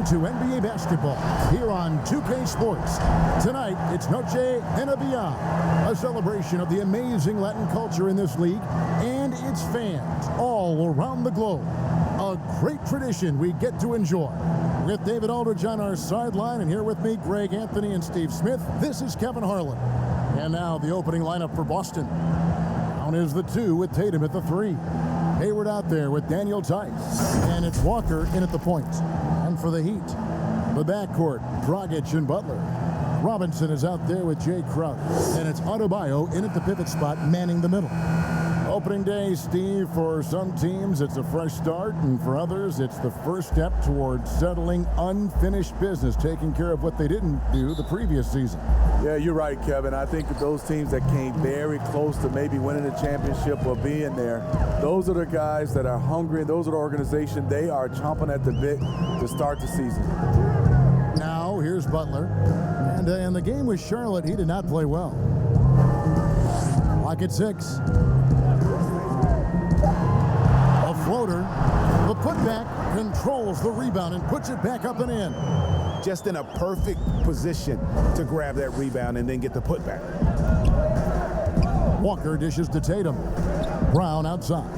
to NBA basketball here on 2K Sports. Tonight, it's Noche Beyond, a celebration of the amazing Latin culture in this league and its fans all around the globe. A great tradition we get to enjoy. With David Aldridge on our sideline, and here with me, Greg Anthony and Steve Smith, this is Kevin Harlan. And now the opening lineup for Boston. Down is the 2 with Tatum at the 3. Hayward out there with Daniel Tice. And it's Walker in at the point. And for the Heat, the backcourt, Dragic and Butler. Robinson is out there with Jay Crowder. And it's Adebayo in at the pivot spot, manning the middle. Opening day, Steve, for some teams, it's a fresh start, and for others, it's the first step towards settling unfinished business, taking care of what they didn't do the previous season. Yeah, you're right, Kevin. I think those teams that came very close to maybe winning the championship or being there, those are the guys that are hungry, and those are the organization. They are chomping at the bit to start the season. Now, here's Butler. And in the game with Charlotte, he did not play well. Clock at 6. Floater, the putback, controls the rebound and puts it back up and in. Just in a perfect position to grab that rebound and then get the putback. Walker dishes to Tatum. Brown outside.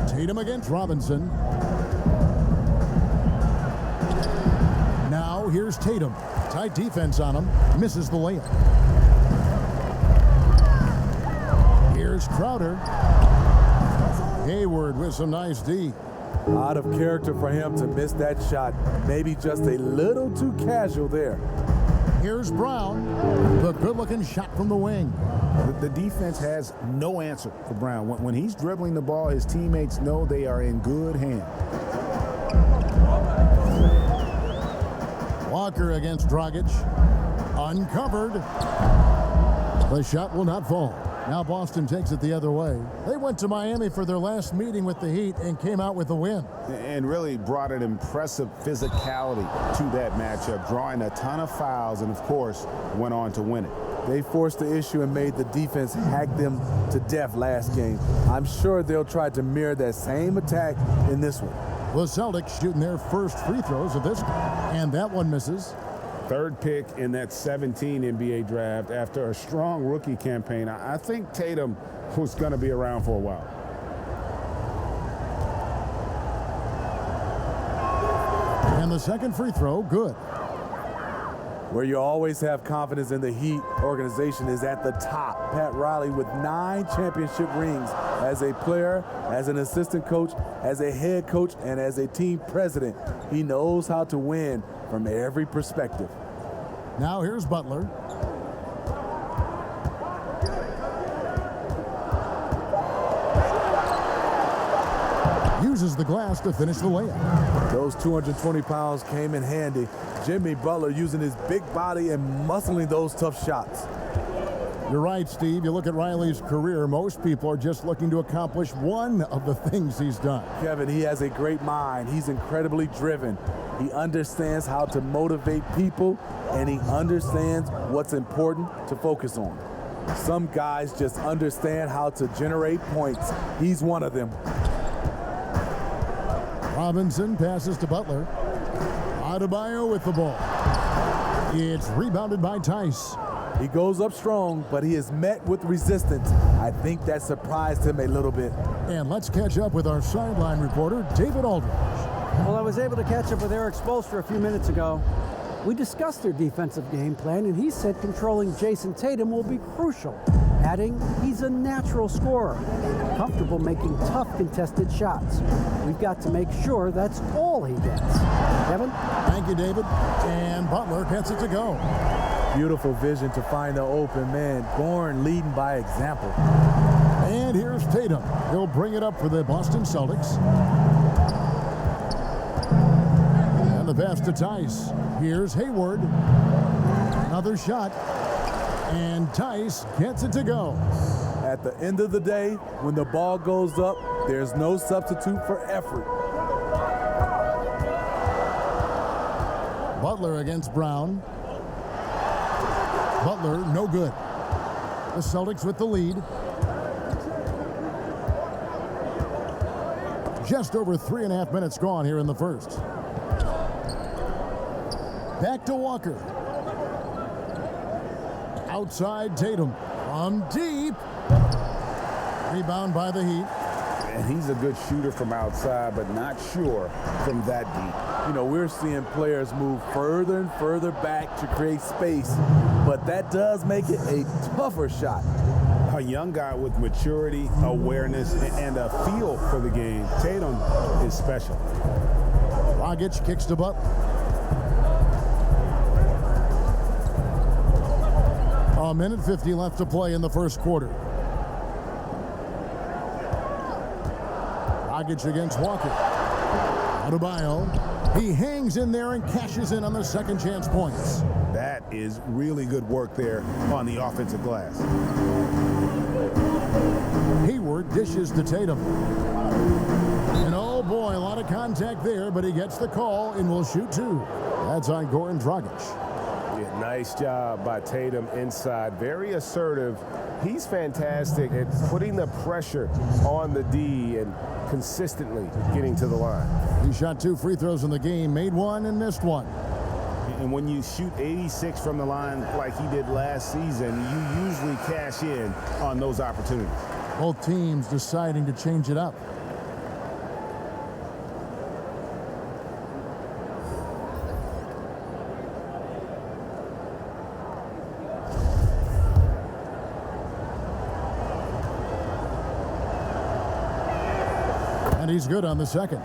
Tatum against Robinson. Now here's Tatum. Tight defense on him. Misses the layup. Here's Crowder. Hayward with some nice D. Out of character for him to miss that shot. Maybe just a little too casual there. Here's Brown. The good-looking shot from the wing. The defense has no answer for Brown. When he's dribbling the ball, his teammates know they are in good hands. Walker against Dragic. Uncovered. The shot will not fall. Now Boston takes it the other way. They went to Miami for their last meeting with the Heat and came out with a win. And really brought an impressive physicality to that matchup, drawing a ton of fouls and, of course, went on to win it. They forced the issue and made the defense hack them to death last game. I'm sure they'll try to mirror that same attack in this one. The Celtics shooting their first free throws of this, and that one misses. Third pick in that 17 NBA draft after a strong rookie campaign. I think Tatum was going to be around for a while. And the second free throw, good. Where you always have confidence in the Heat organization is at the top. Pat Riley with 9 championship rings as a player, as an assistant coach, as a head coach, and as a team president. He knows how to win from every perspective. Now here's Butler. Uses the glass to finish the layup. Those 220 pounds came in handy. Jimmy Butler using his big body and muscling those tough shots. You're right, Steve. You look at Riley's career, most people are just looking to accomplish one of the things he's done. Kevin, he has a great mind. He's incredibly driven. He understands how to motivate people, and he understands what's important to focus on. Some guys just understand how to generate points. He's one of them. Robinson passes to Butler. Adebayo with the ball. It's rebounded by Tice. He goes up strong, but he is met with resistance. I think that surprised him a little bit. And let's catch up with our sideline reporter, David Aldridge. Well, I was able to catch up with Eric Spoelstra a few minutes ago. We discussed their defensive game plan, and he said controlling Jason Tatum will be crucial, adding he's a natural scorer, comfortable making tough contested shots. We've got to make sure that's all he gets. Kevin? Thank you, David. And Butler gets it to go. Beautiful vision to find the open man. Gorn leading by example. And here's Tatum. He'll bring it up for the Boston Celtics. And the pass to Tice. Here's Hayward. Another shot. And Tice gets it to go. At the end of the day, when the ball goes up, there's no substitute for effort. Butler against Brown. Butler, no good. The Celtics with the lead. Just over 3.5 minutes gone here in the first. Back to Walker. Outside Tatum. From deep. Rebound by the Heat. And he's a good shooter from outside, but not sure from that deep. You know, we're seeing players move further and further back to create space, but that does make it a tougher shot. A young guy with maturity, awareness, and a feel for the game. Tatum is special. Dragic kicks to Butler. A minute 50 left to play in the first quarter. Dragic against Walker. Adebayo. He hangs in there and cashes in on the second chance points. That is really good work there on the offensive glass. Hayward dishes to Tatum. And oh boy, a lot of contact there, but he gets the call and will shoot two. That's on Goran Dragic. Yeah, nice job by Tatum inside. Very assertive. He's fantastic at putting the pressure on the D and consistently getting to the line. He shot 2 free throws in the game, made one and missed one. And when you shoot 86 from the line like he did last season, you usually cash in on those opportunities. Both teams deciding to change it up. And he's good on the second.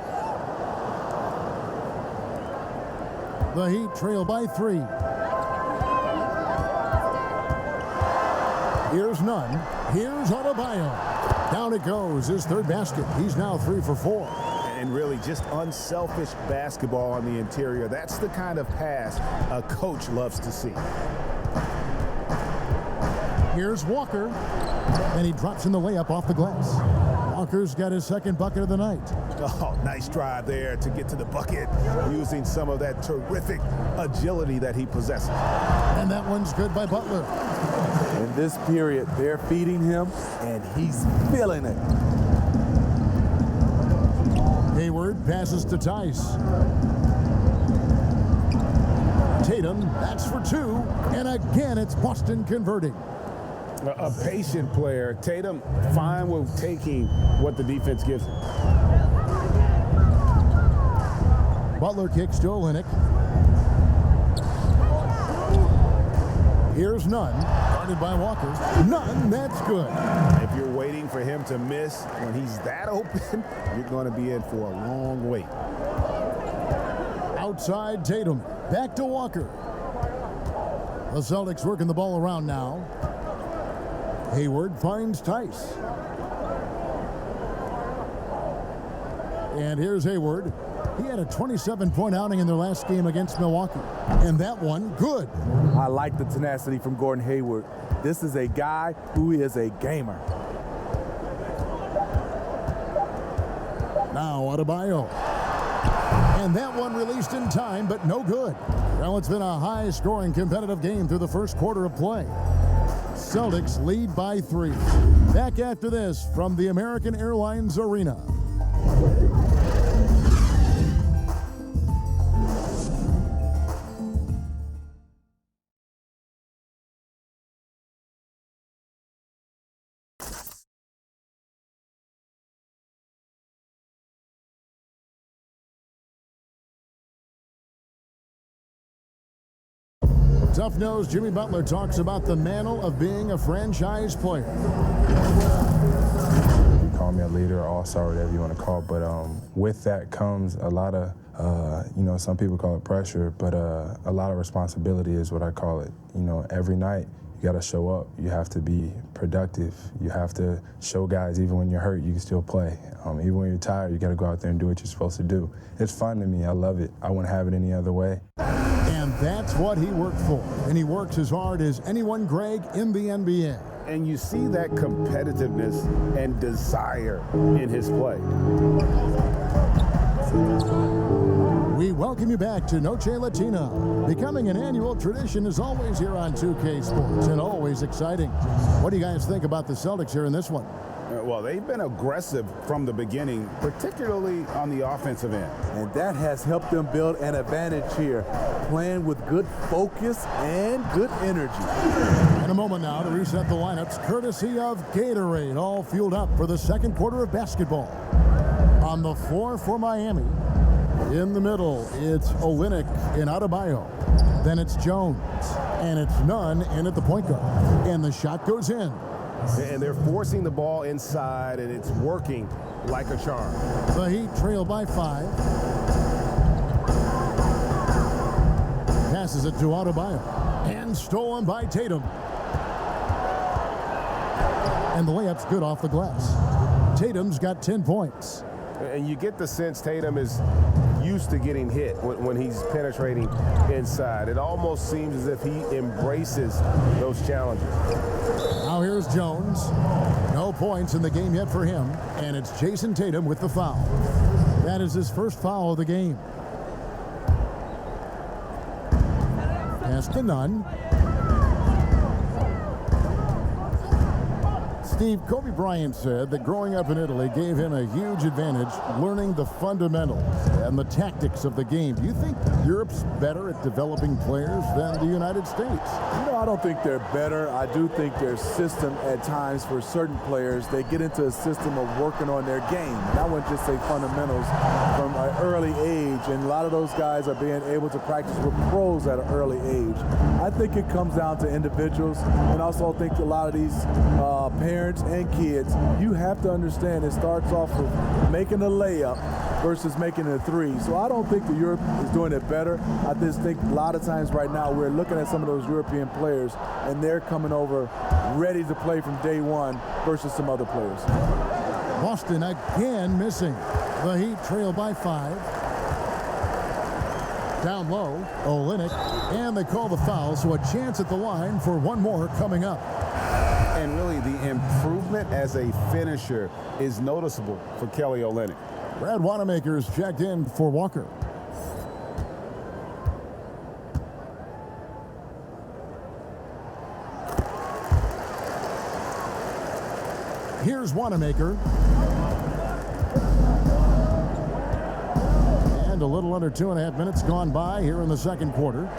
The Heat trail by 3. Here's none. Here's Adebayo. Down it goes, his third basket. He's now 3 for 4. And really just unselfish basketball on the interior. That's the kind of pass a coach loves to see. Here's Walker. And he drops in the layup off the glass. Walker's got his second bucket of the night. Oh, nice drive there to get to the bucket, using some of that terrific agility that he possesses. And that one's good by Butler. In this period, they're feeding him, and he's feeling it. Hayward passes to Tice. Tatum, that's for 2. And again, it's Boston converting. A patient player. Tatum fine with taking what the defense gives him. Butler kicks to Olynyk. Here's none. Guarded by Walker. None. That's good. If you're waiting for him to miss when he's that open, you're going to be in for a long wait. Outside Tatum. Back to Walker. The Celtics working the ball around now. Hayward finds Tice. And here's Hayward. He had a 27-point outing in their last game against Milwaukee. And that one, good. I like the tenacity from Gordon Hayward. This is a guy who is a gamer. Now Adebayo. And that one released in time, but no good. Well, it's been a high-scoring competitive game through the first quarter of play. Celtics lead by 3. Back after this from the American Airlines Arena. Tough-nosed Jimmy Butler talks about the mantle of being a franchise player. You call me a leader, all-star, whatever you want to call it, but with that comes a lot of, some people call it pressure, but a lot of responsibility is what I call it. You know, every night you got to show up. You have to be productive. You have to show guys even when you're hurt, you can still play. Even when you're tired, you got to go out there and do what you're supposed to do. It's fun to me. I love it. I wouldn't have it any other way. And that's what he worked for. And he works as hard as anyone, Greg, in the NBA. And you see that competitiveness and desire in his play. We welcome you back to Noche Latina. Becoming an annual tradition is always here on 2K Sports and always exciting. What do you guys think about the Celtics here in this one? Well, they've been aggressive from the beginning, particularly on the offensive end. And that has helped them build an advantage here, playing with good focus and good energy. In a moment now to reset the lineups, courtesy of Gatorade, all fueled up for the second quarter of basketball. On the floor for Miami, in the middle, it's Olynyk and Adebayo. Then it's Jones, and it's Nunn in at the point guard. And the shot goes in. And they're forcing the ball inside, and it's working like a charm. The Heat trail by 5. Passes it to Adebayo. And stolen by Tatum. And the layup's good off the glass. Tatum's got 10 points. And you get the sense Tatum is used to getting hit when he's penetrating inside. It almost seems as if he embraces those challenges. Now here's Jones. No points in the game yet for him. And it's Jason Tatum with the foul. That is his first foul of the game. Pass to Nunn. Steve, Kobe Bryant said that growing up in Italy gave him a huge advantage learning the fundamentals and the tactics of the game. Do you think Europe's better at developing players than the United States? No, I don't think they're better. I do think their system at times for certain players, they get into a system of working on their game. And I wouldn't just say fundamentals from an early age. And a lot of those guys are being able to practice with pros at an early age. I think it comes down to individuals. And also I think a lot of these parents and kids, you have to understand it starts off with making a layup versus making a three. So I don't think that Europe is doing it better. I just think a lot of times right now we're looking at some of those European players and they're coming over ready to play from day one versus some other players. Boston again missing. The Heat trail by 5. Down low, Olynyk, and they call the foul, so a chance at the line for one more coming up. And really, the improvement as a finisher is noticeable for Kelly Olynyk. Brad Wanamaker's checked in for Walker. Here's Wanamaker. And a little under 2.5 minutes gone by here in the second quarter.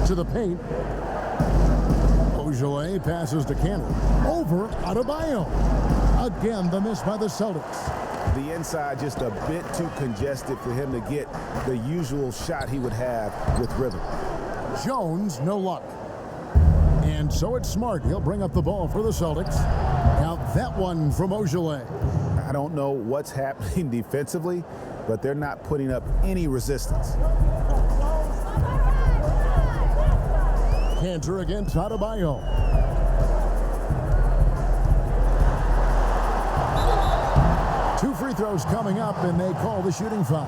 To the paint. Looyh passes to Cannon. Over Adebayo. Again, the miss by the Celtics. The inside just a bit too congested for him to get the usual shot he would have with rhythm. Jones, no luck. And so it's Smart. He'll bring up the ball for the Celtics. Now that one from Looyh. I don't know what's happening defensively, but they're not putting up any resistance. Cantor against Adebayo. Two free throws coming up, and they call the shooting foul.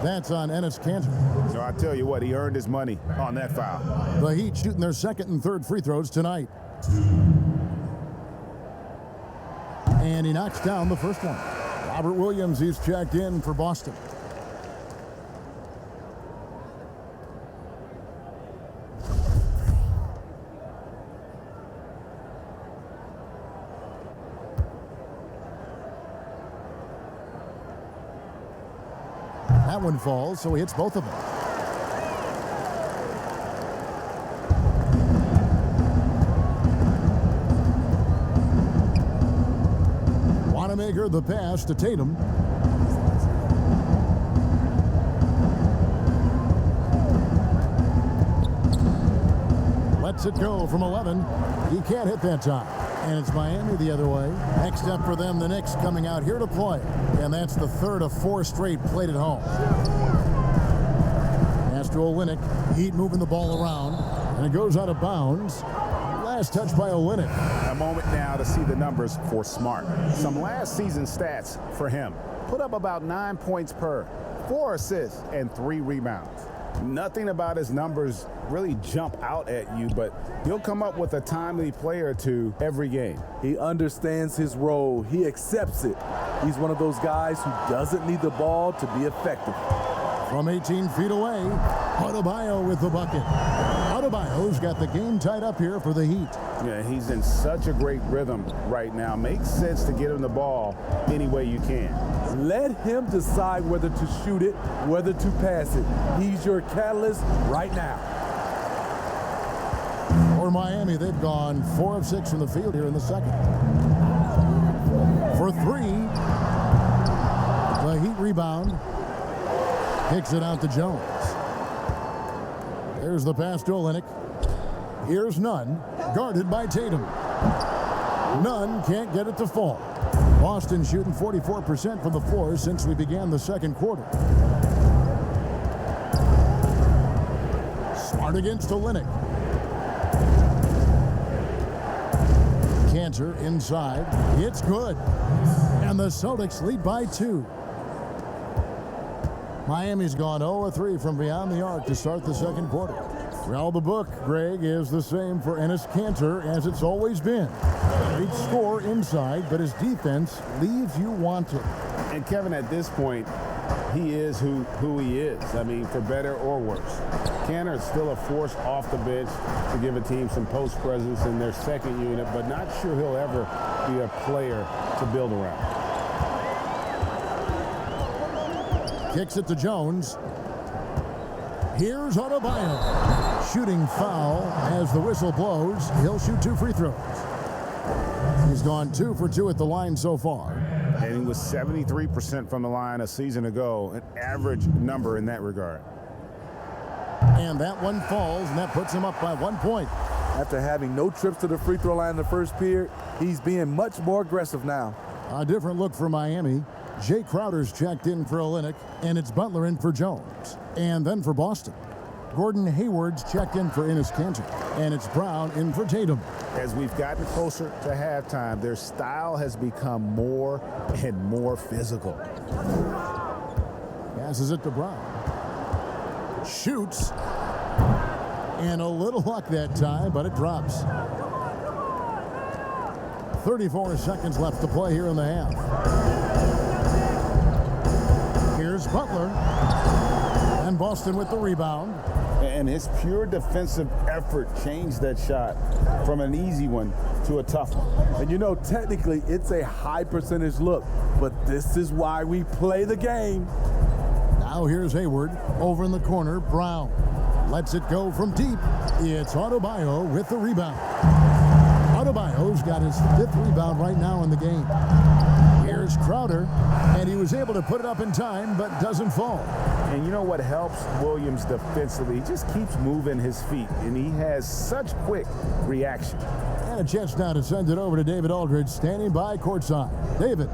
That's on Enes Kanter. So I tell you what, he earned his money on that foul. The Heat shooting their second and third free throws tonight. And he knocks down the first one. Robert Williams, he's checked in for Boston. That one falls, so he hits both of them. Wanamaker the pass to Tatum. Lets it go from 11. He can't hit that time. And it's Miami the other way. Next up for them, the Knicks coming out here to play. And that's the third of 4 straight played at home. Pass to Olynyk. Heat moving the ball around. And it goes out of bounds. Last touch by Olynyk. A moment now to see the numbers for Smart. Some last season stats for him. Put up about 9 points per, 4 assists, and 3 rebounds. Nothing about his numbers really jump out at you, but he'll come up with a timely play or two every game. He understands his role. He accepts it. He's one of those guys who doesn't need the ball to be effective. From 18 feet away, Adebayo with the bucket. Adebayo's got the game tied up here for the Heat. Yeah, he's in such a great rhythm right now. Makes sense to get him the ball any way you can. Let him decide whether to shoot it, whether to pass it. He's your catalyst right now. For Miami, they've gone 4 of 6 from the field here in the second. For 3, the Heat rebound. Kicks it out to Jones. There's the pass to Olynyk. Here's Nunn, guarded by Tatum. Nunn can't get it to fall. Boston shooting 44% from the floor since we began the second quarter. Smart against Olynyk. Cantor inside. It's good. And the Celtics lead by 2. Miami's gone 0-3 from beyond the arc to start the second quarter. Well, the book, Greg, is the same for Enes Kanter as it's always been. Great score inside, but his defense leaves you wanting. And Kevin, at this point, he is who he is. I mean, for better or worse. Kanter is still a force off the bench to give a team some post presence in their second unit, but not sure he'll ever be a player to build around. Kicks it to Jones. Here's Adebayo. Shooting foul as the whistle blows. He'll shoot 2 free throws. He's gone 2 for 2 at the line so far. And he was 73% from the line a season ago, an average number in that regard. And that one falls, and that puts him up by 1 point. After having no trips to the free throw line in the first period, he's being much more aggressive now. A different look for Miami. Jay Crowder's checked in for Olynyk, and it's Butler in for Jones. And then for Boston, Gordon Hayward's checked in for Enes Kanter, and it's Brown in for Tatum. As we've gotten closer to halftime, their style has become more and more physical. Passes it to Brown. Shoots. And a little luck that time, but it drops. 34 seconds left to play here in the half. Here's Butler. And Boston with the rebound. And his pure defensive effort changed that shot from an easy one to a tough one. And you know, technically, it's a high percentage look, but this is why we play the game. Now here's Hayward. Over in the corner, Brown. Lets it go from deep. It's Adebayo with the rebound. Adebayo's got his 5th rebound right now in the game. Here's Crowder, and he was able to put it up in time, but doesn't fall. And you know what helps Williams defensively? He just keeps moving his feet, and he has such quick reaction. And a chance now to send it over to David Aldridge, standing by courtside. David.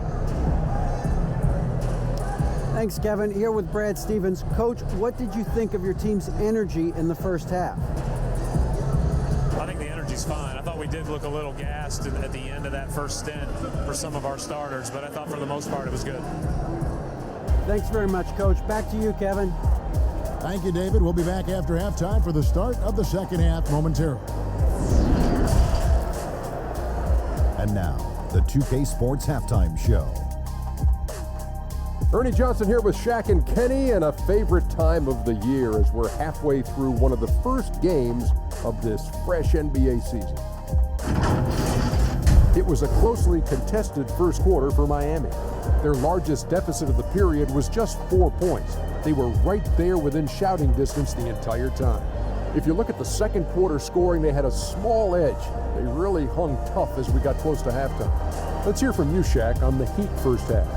Thanks, Kevin. Here with Brad Stevens. Coach, what did you think of your team's energy in the first half? I think the energy's fine. I thought we did look a little gassed at the end of that first stint for some of our starters, but I thought for the most part it was good. Thanks very much, Coach. Back to you, Kevin. Thank you, David. We'll be back after halftime for the start of the second half momentarily. And now, the 2K Sports Halftime Show. Ernie Johnson here with Shaq and Kenny, and a favorite time of the year as we're halfway through one of the first games of this fresh NBA season. It was a closely contested first quarter for Miami. Their largest deficit of the period was just 4 points. They were right there within shouting distance the entire time. If you look at the second quarter scoring, they had a small edge. They really hung tough as we got close to halftime. Let's hear from you, Shaq, on the Heat first half.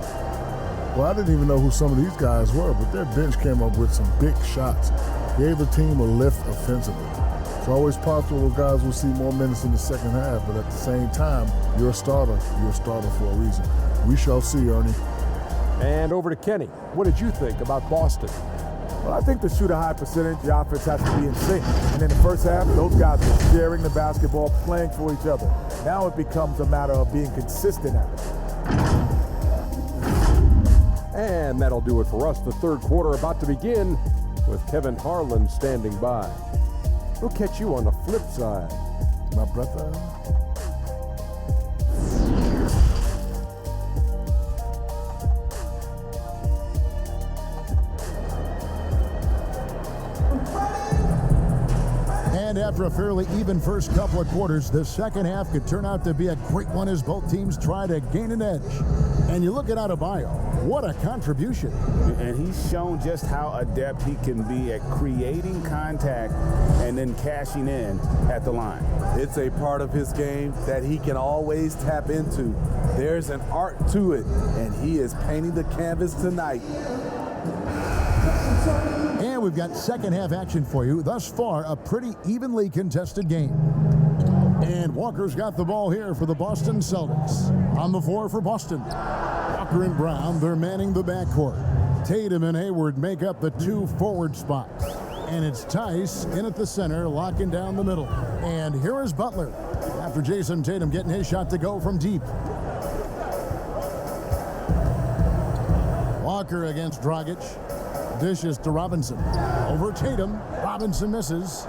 Well, I didn't even know who some of these guys were, but their bench came up with some big shots. Gave the team a lift offensively. It's always possible those guys will see more minutes in the second half, but at the same time, you're a starter for a reason. We shall see, Ernie. And over to Kenny. What did you think about Boston? Well, I think to shoot a high percentage, the offense has to be in sync. And in the first half, those guys were sharing the basketball, playing for each other. Now it becomes a matter of being consistent at it. And that'll do it for us. The third quarter about to begin with Kevin Harlan standing by. We'll catch you on the flip side, My brother. And And after a fairly even first couple of quarters, the second half could turn out to be a great one as both teams try to gain an edge. And you look at Adebayo, what a contribution. And he's shown just how adept he can be at creating contact and then cashing in at the line. It's a part of his game that he can always tap into. There's an art to it, and he is painting the canvas tonight. And we've got second half action for you. Thus far, a pretty evenly contested game. And Walker's got the ball here for the Boston Celtics. On the floor for Boston. Walker and Brown, they're manning the backcourt. Tatum and Hayward make up the two forward spots. And it's Tice in at the center, locking down the middle. And here is Butler, after Jason Tatum getting his shot to go from deep. Walker against Dragic. Dishes to Robinson. Over Tatum. Robinson misses.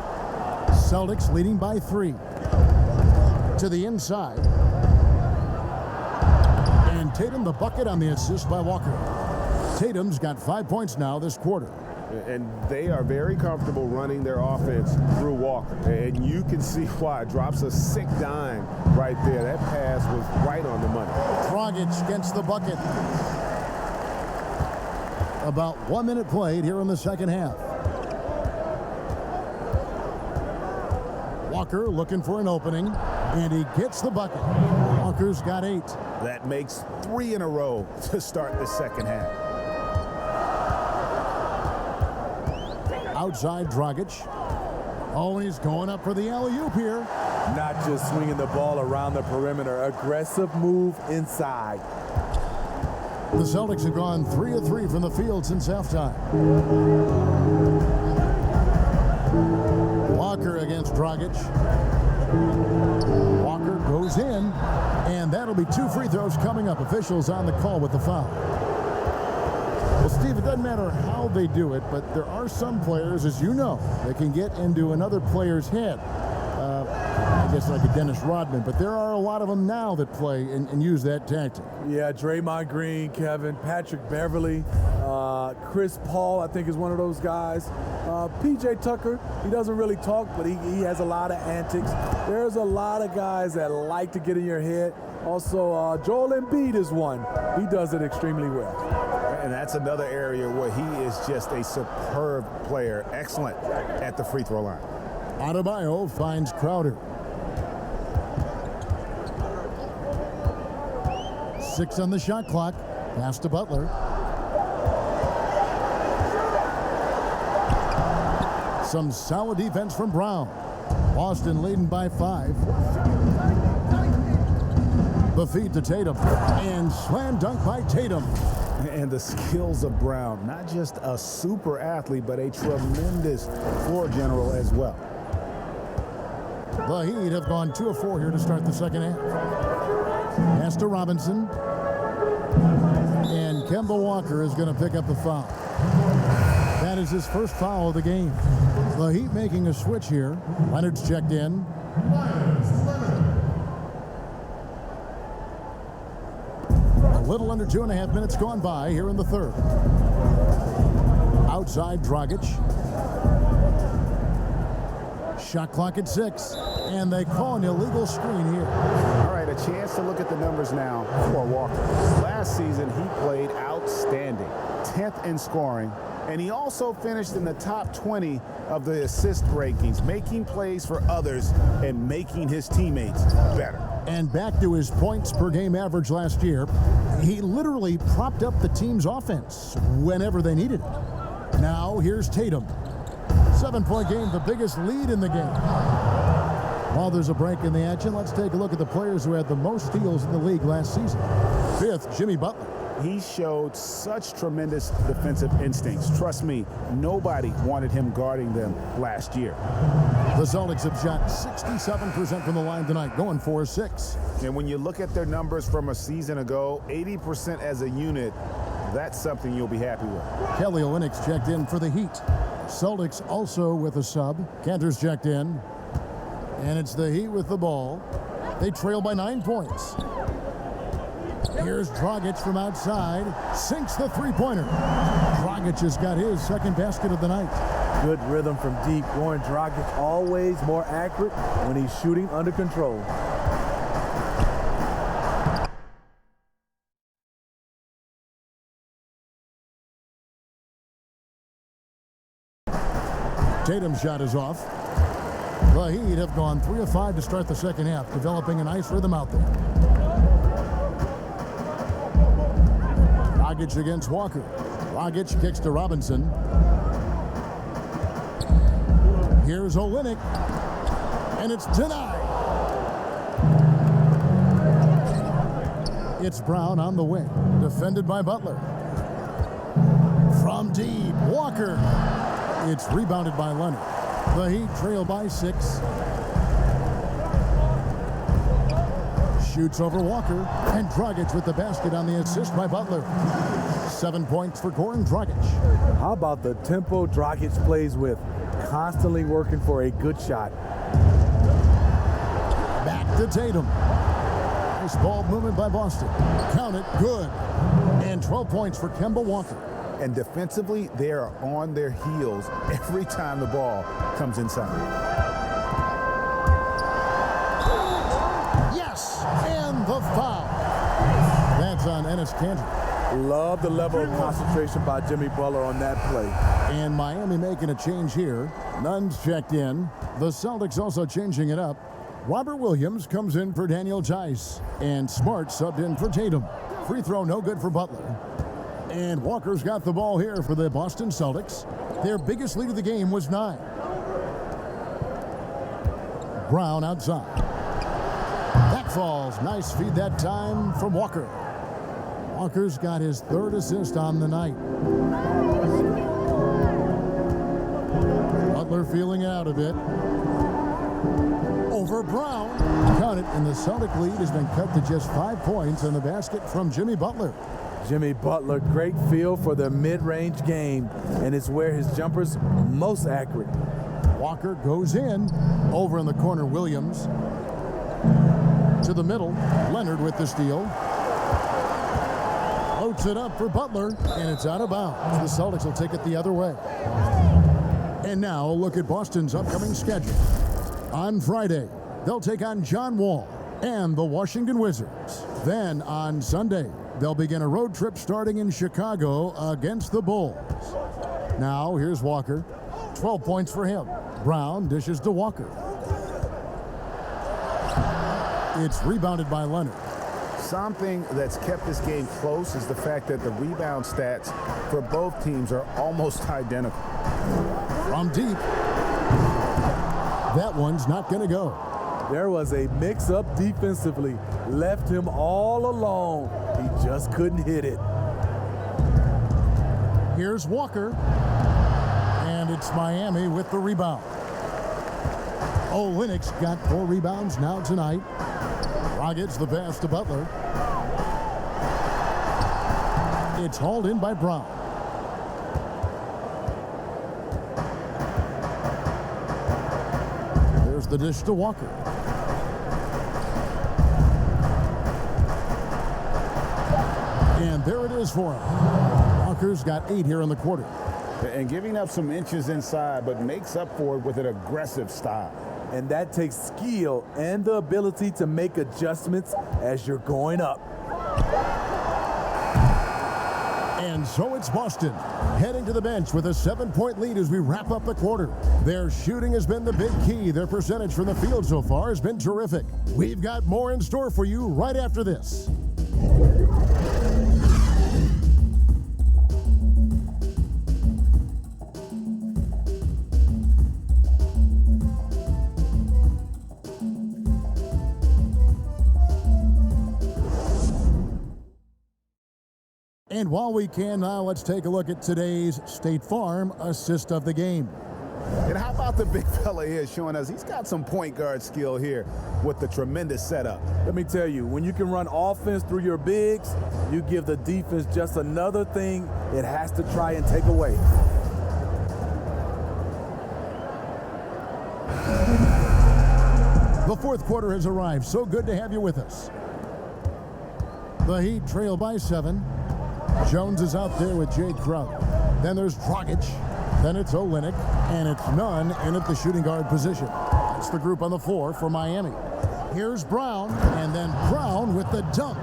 Celtics leading by 3. To the inside. And Tatum the bucket on the assist by Walker. Tatum's got 5 points now this quarter. And they are very comfortable running their offense through Walker. And you can see why. Drops a sick dime right there. That pass was right on the money. Dragic gets the bucket. About 1 minute played here in the second half. Walker looking for an opening, and he gets the bucket. Walker's got 8. That makes 3 in a row to start the second half. Outside Dragic. Always going up for the alley-oop here. Not just swinging the ball around the perimeter. Aggressive move inside. The Celtics have gone 3 of 3 from the field since halftime. Walker against Dragic. Walker goes in, and that'll be 2 free throws coming up. Officials on the call with the foul. Well, Steve, it doesn't matter how they do it, but there are some players, as you know, that can get into another player's head. I guess like a Dennis Rodman, but there are a lot of them now that play and use that tactic. Yeah, Draymond Green, Kevin, Patrick Beverly, Chris Paul, I think is one of those guys. PJ Tucker, he doesn't really talk, but he has a lot of antics. There's a lot of guys that like to get in your head. Also, Joel Embiid is one. He does it extremely well. And that's another area where he is just a superb player. Excellent at the free throw line. Adebayo finds Crowder. 6 on the shot clock. Pass to Butler. Some solid defense from Brown. Boston leading by 5. The feed to Tatum. And slam dunk by Tatum. And the skills of Brown. Not just a super athlete, but a tremendous floor general as well. The Heat have gone 2 of 4 here to start the second half. Pass to Robinson. And Kemba Walker is going to pick up the foul. That is his first foul of the game. The Heat making a switch here. Leonard's checked in. A little under 2.5 minutes gone by here in the third. Outside Dragic. Shot clock at 6. And they call an illegal screen here. All right, a chance to look at the numbers now for Walker. Last season, he played outstanding. 10th in scoring. And he also finished in the top 20 of the assist rankings, making plays for others and making his teammates better. And back to his points per game average last year, he literally propped up the team's offense whenever they needed it. Now, here's Tatum. 7-point game, the biggest lead in the game. While there's a break in the action, let's take a look at the players who had the most steals in the league last season. 5th, Jimmy Butler. He showed such tremendous defensive instincts. Trust me, nobody wanted him guarding them last year. The Celtics have shot 67% from the line tonight, going 4-6. And when you look at their numbers from a season ago, 80% as a unit, that's something you'll be happy with. Kelly Olynyk's checked in for the Heat. Celtics also with a sub. Cantor's checked in. And it's the Heat with the ball. They trail by 9 points. Here's Dragic from outside. Sinks the three-pointer. Dragic has got his second basket of the night. Good rhythm from deep. Goran Dragic always more accurate when he's shooting under control. Tatum's shot is off. The Heat have gone 3 of 5 to start the second half, developing a nice rhythm out there. Dragic against Walker. Dragic kicks to Robinson. Here's Olynyk, and it's denied. It's Brown on the wing, defended by Butler. From deep, Walker. It's rebounded by Leonard. The Heat trail by 6. Shoots over Walker, and Dragic with the basket on the assist by Butler. 7 points for Goran Dragic. How about the tempo Dragic plays with? Constantly working for a good shot. Back to Tatum. Nice ball movement by Boston. Count it, good. And 12 points for Kemba Walker. And defensively, they are on their heels every time the ball comes inside. Yes, and the foul. That's on Enes Kanter. Love the level of concentration by Jimmy Butler on that play. And Miami making a change here. Nunn's checked in. The Celtics also changing it up. Robert Williams comes in for Daniel Tice. And Smart subbed in for Tatum. Free throw no good for Butler. And Walker's got the ball here for the Boston Celtics. Their biggest lead of the game was 9. Brown outside. That falls. Nice feed that time from Walker. Walker's got his 3rd assist on the night. Butler feeling it out a bit. Over Brown. Count it, and the Celtic lead has been cut to just 5 points on the basket from Jimmy Butler. Jimmy Butler, great feel for the mid-range game, and it's where his jumper's most accurate. Walker goes in. Over in the corner, Williams. To the middle, Leonard with the steal. Loads it up for Butler, and it's out of bounds. The Celtics will take it the other way. And now, a look at Boston's upcoming schedule. On Friday, they'll take on John Wall and the Washington Wizards. Then, on Sunday, they'll begin a road trip starting in Chicago against the Bulls. Now, here's Walker. 12 points for him. Brown dishes to Walker. It's rebounded by Leonard. Something that's kept this game close is the fact that the rebound stats for both teams are almost identical. From deep. That one's not going to go. There was a mix-up defensively. Left him all alone. He just couldn't hit it. Here's Walker. And it's Miami with the rebound. Olynyk's got 4 rebounds now tonight. Dragic's the pass to Butler. It's hauled in by Brown. There's the dish to Walker. And there it is for him. Walker's got 8 here in the quarter. And giving up some inches inside, but makes up for it with an aggressive style. And that takes skill and the ability to make adjustments as you're going up. And so it's Boston heading to the bench with a 7-point lead as we wrap up the quarter. Their shooting has been the big key. Their percentage from the field so far has been terrific. We've got more in store for you right after this. And while we can now, let's take a look at today's State Farm assist of the game. And how about the big fella here showing us he's got some point guard skill here with the tremendous setup. Let me tell you, when you can run offense through your bigs, you give the defense just another thing it has to try and take away. The fourth quarter has arrived. So good to have you with us. The Heat trail by 7. Jones is out there with Jay Crowder. Then there's Dragic. Then it's Olynyk, and it's Nunn in at the shooting guard position. That's the group on the floor for Miami. Here's Brown, and then Brown with the dunk.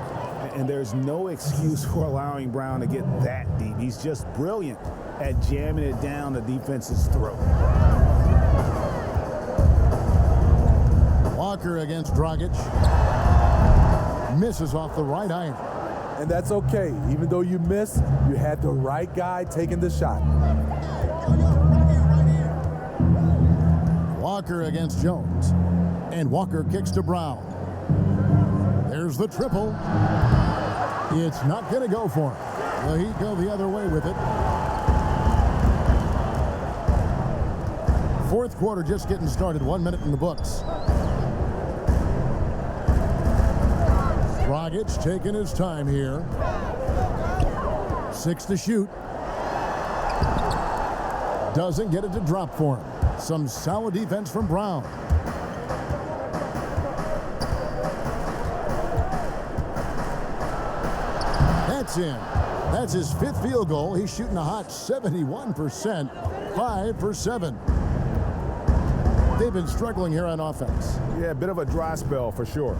And there's no excuse for allowing Brown to get that deep. He's just brilliant at jamming it down the defense's throat. Walker against Dragic. Misses off the right iron. And that's okay. Even though you miss, you had the right guy taking the shot. Walker against Jones. And Walker kicks to Brown. There's the triple. It's not going to go for him. The Heat go the other way with it. Fourth quarter just getting started. 1 minute in the books. Dragic taking his time here. 6 to shoot. Doesn't get it to drop for him. Some solid defense from Brown. That's in. That's his 5th field goal. He's shooting a hot 71%. 5 for 7. They've been struggling here on offense. Yeah, a bit of a dry spell for sure.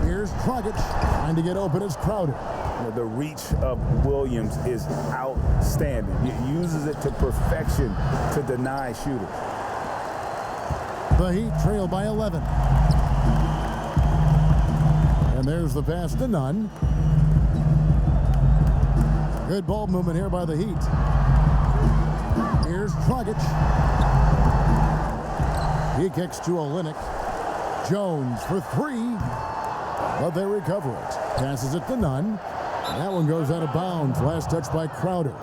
Here's Dragic trying to get open as Crowder. The reach of Williams is outstanding. He uses it to perfection to deny shooters. The Heat trail by 11. And there's the pass to Nunn. Good ball movement here by the Heat. Here's Dragic. He kicks to Olynyk. Jones for 3. But they recover it. Passes it to Nunn. That one goes out of bounds. Last touch by Crowder.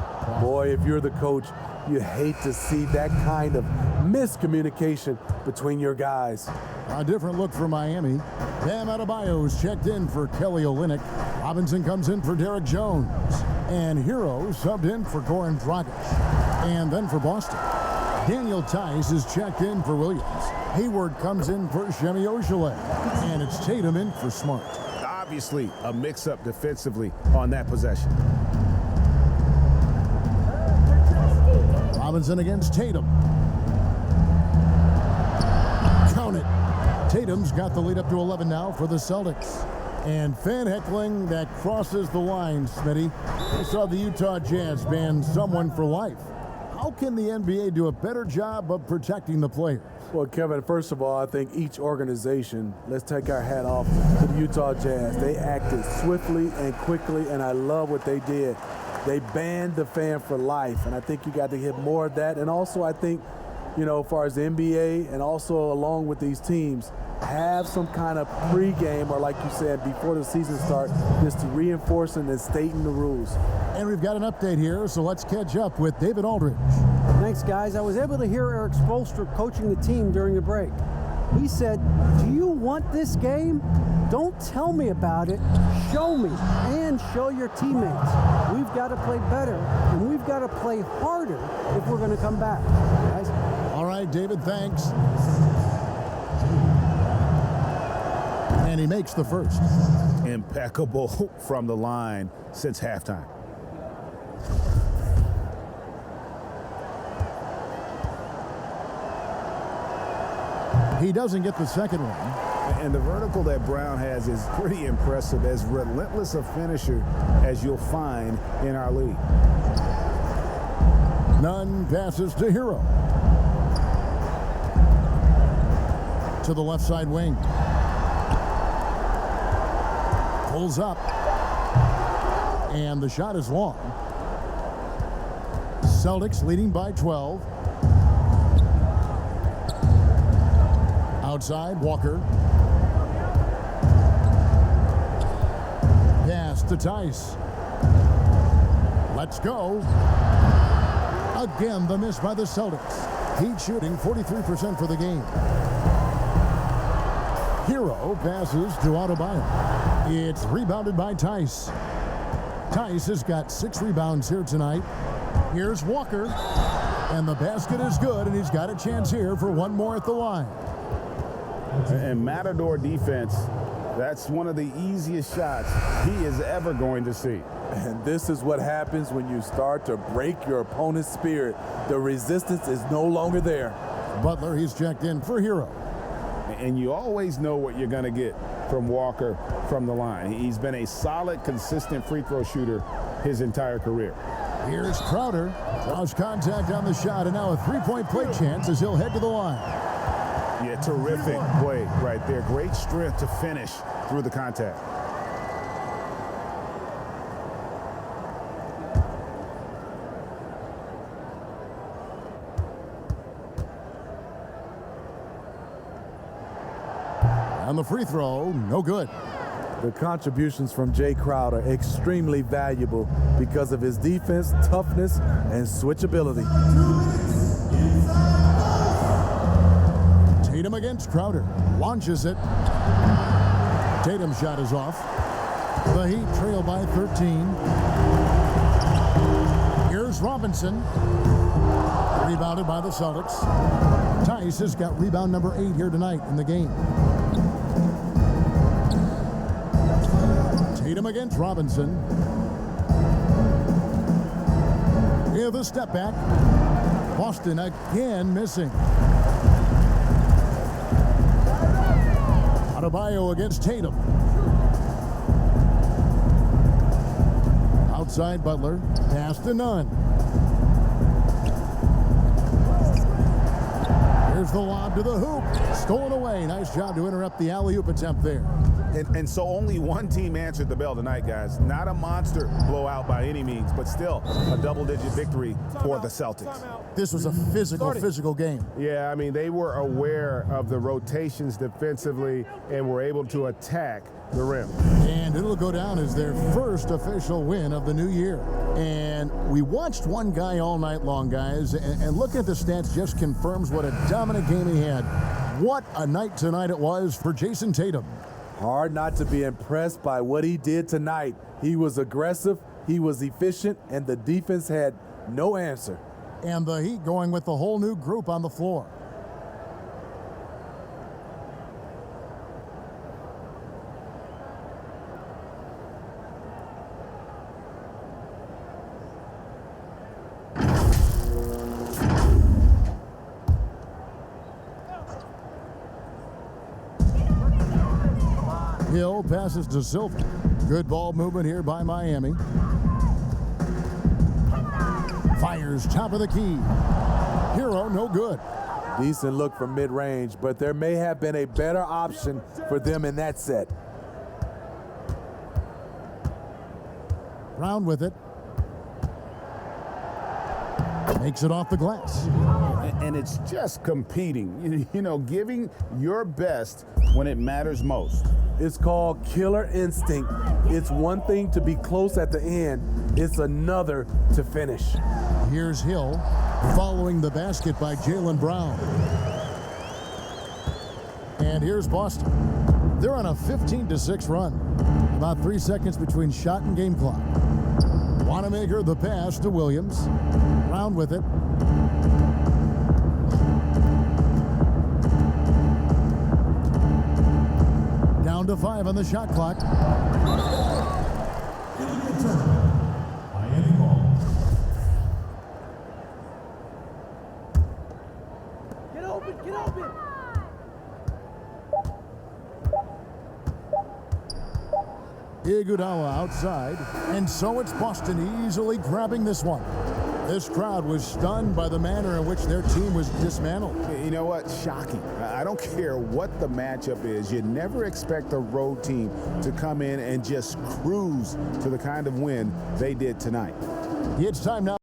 Boy, if you're the coach, you hate to see that kind of miscommunication between your guys. A different look for Miami. Bam Adebayo's checked in for Kelly Olynyk. Robinson comes in for Derek Jones. And Hero subbed in for Goran Dragic. And then for Boston, Daniel Tice is checked in for Williams. Hayward comes in for Shemi Ojeleye. And it's Tatum in for Smart. Obviously, a mix-up defensively on that possession. Robinson against Tatum. Count it. Tatum's got the lead up to 11 now for the Celtics. And fan heckling that crosses the line, Smitty. We saw the Utah Jazz ban someone for life. How can the NBA do a better job of protecting the players? Well, Kevin, first of all, I think each organization, let's take our hat off to the Utah Jazz. They acted swiftly and quickly, and I love what they did. They banned the fan for life, and I think you got to get more of that. And also, I think, you know, as far as the NBA and also along with these teams, have some kind of pregame or, like you said, before the season starts, just to reinforcing and stating the rules. And we've got an update here, so let's catch up with David Aldridge. Thanks, guys. I was able to hear Eric Spoelstra coaching the team during the break. He said, "Do you want this game? Don't tell me about it. Show me and show your teammates. We've got to play better, and we've got to play harder if we're going to come back." Guys. All right, David, thanks. And he makes the first. Impeccable from the line since halftime. He doesn't get the second one. And the vertical that Brown has is pretty impressive, as relentless a finisher as you'll find in our league. Nunn passes to Hero. To the left side wing. Pulls up. And the shot is long. Celtics leading by 12. Outside, Walker. Pass to Tice. Let's go. Again, the miss by the Celtics. Heat shooting 43% for the game. Hero passes to Adebayo. It's rebounded by Tice. Tice has got 6 rebounds here tonight. Here's Walker. And the basket is good, and he's got a chance here for one more at the line. And Matador defense, that's one of the easiest shots he is ever going to see. And this is what happens when you start to break your opponent's spirit. The resistance is no longer there. Butler, he's checked in for Hero. And you always know what you're going to get from Walker from the line. He's been a solid, consistent free throw shooter his entire career. Here's Crowder. Draws contact on the shot, and now a three-point play chance as he'll head to the line. Yeah, terrific play right there. Great strength to finish through the contact. On the free throw, no good. The contributions from Jay Crowder extremely valuable because of his defense, toughness, and switchability. Tatum against Crowder. Launches it. Tatum's shot is off. The Heat trail by 13. Here's Robinson. Rebounded by the Celtics. Tice has got rebound number 8 here tonight in the game. Tatum against Robinson. With a step back. Boston again missing. Adebayo against Tatum. Outside Butler. Pass to Nunn. Here's the lob to the hoop. Stolen away. Nice job to interrupt the alley-oop attempt there. And so only one team answered the bell tonight, guys. Not a monster blowout by any means, but still a double-digit victory for the Celtics. This was a physical game. Yeah, I mean, they were aware of the rotations defensively and were able to attack the rim. And it'll go down as their first official win of the new year. And we watched one guy all night long, guys, and looking at the stats just confirms what a dominant game he had. What a night tonight it was for Jason Tatum. Hard not to be impressed by what he did tonight. He was aggressive, he was efficient, and the defense had no answer. And the Heat going with the whole new group on the floor. Hill passes to Silva. Good ball movement here by Miami. Fires top of the key. Hero, no good. Decent look from mid-range, but there may have been a better option for them in that set. Brown with it. Makes it off the glass. And it's just competing, you know, giving your best when it matters most. It's called killer instinct. It's one thing to be close at the end. It's another to finish. Here's Hill following the basket by Jaylen Brown. And here's Boston. They're on a 15-6 run. About 3 seconds between shot and game clock. Wanamaker the pass to Williams. Brown with it. Down to 5 on the shot clock. Get open, get open. Iguodala outside, and so it's Boston easily grabbing this one. This crowd was stunned by the manner in which their team was dismantled. You know what? Shocking. I don't care what the matchup is. You never expect a road team to come in and just cruise to the kind of win they did tonight. It's time now.